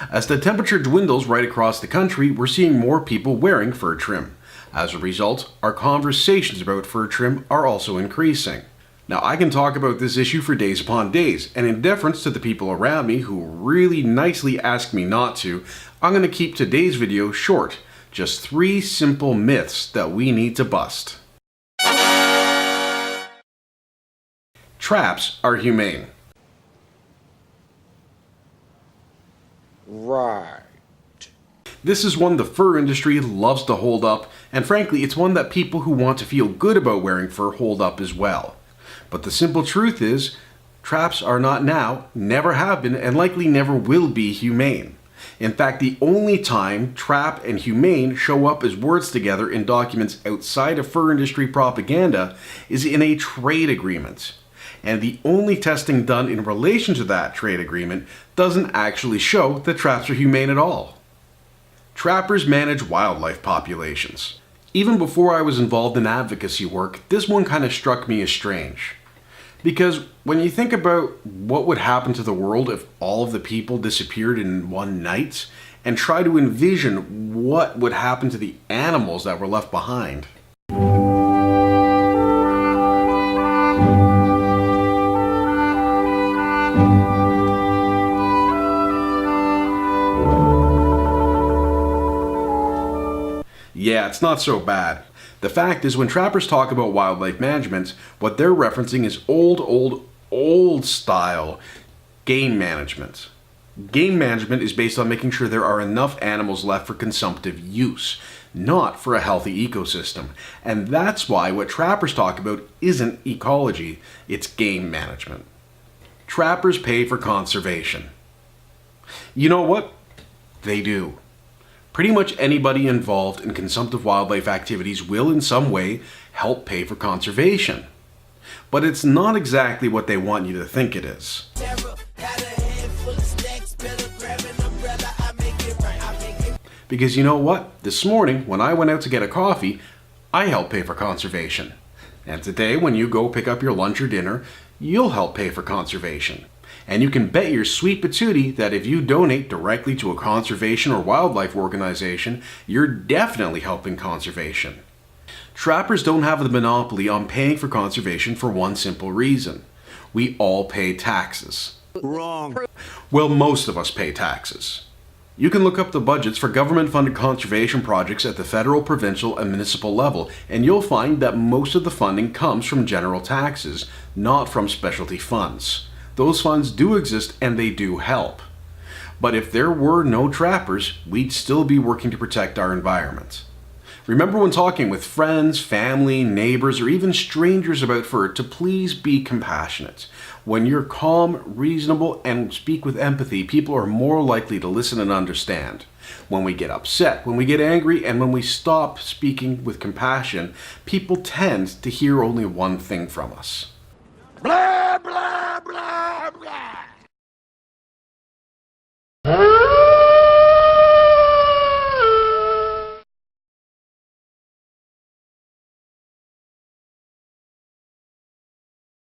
As the temperature dwindles right across the country, we're seeing more people wearing fur trim. As a result, our conversations about fur trim are also increasing. Now, I can talk about this issue for days upon days, and in deference to the people around me who really nicely ask me not to, I'm going to keep today's video short. Just 3 simple myths that we need to bust. Traps are humane. Right. This is one the fur industry loves to hold up, and frankly, it's one that people who want to feel good about wearing fur hold up as well. But the simple truth is, traps are not now, never have been, and likely never will be humane. In fact, the only time trap and humane show up as words together in documents outside of fur industry propaganda is in a trade agreement. And the only testing done in relation to that trade agreement doesn't actually show that traps are humane at all. Trappers manage wildlife populations. Even before I was involved in advocacy work, this one kind of struck me as strange. Because when you think about what would happen to the world if all of the people disappeared in one night, and try to envision what would happen to the animals that were left behind. Yeah, it's not so bad. The fact is, when trappers talk about wildlife management, what they're referencing is old style game management. Game management is based on making sure there are enough animals left for consumptive use, not for a healthy ecosystem. And that's why what trappers talk about isn't ecology, it's game management. Trappers pay for conservation. You know what? They do. Pretty much anybody involved in consumptive wildlife activities will in some way help pay for conservation. But it's not exactly what they want you to think it is. Because you know what? This morning, when I went out to get a coffee, I helped pay for conservation. And today, when you go pick up your lunch or dinner, you'll help pay for conservation. And you can bet your sweet patootie that if you donate directly to a conservation or wildlife organization, you're definitely helping conservation. Trappers don't have the monopoly on paying for conservation for one simple reason. We all pay taxes. Wrong. Well, most of us pay taxes. You can look up the budgets for government-funded conservation projects at the federal, provincial, and municipal level, and you'll find that most of the funding comes from general taxes, not from specialty funds. Those funds do exist and they do help. But if there were no trappers, we'd still be working to protect our environment. Remember when talking with friends, family, neighbors, or even strangers about fur to please be compassionate. When you're calm, reasonable, and speak with empathy, people are more likely to listen and understand. When we get upset, when we get angry, and when we stop speaking with compassion, people tend to hear only one thing from us. Blah, blah, blah, blah.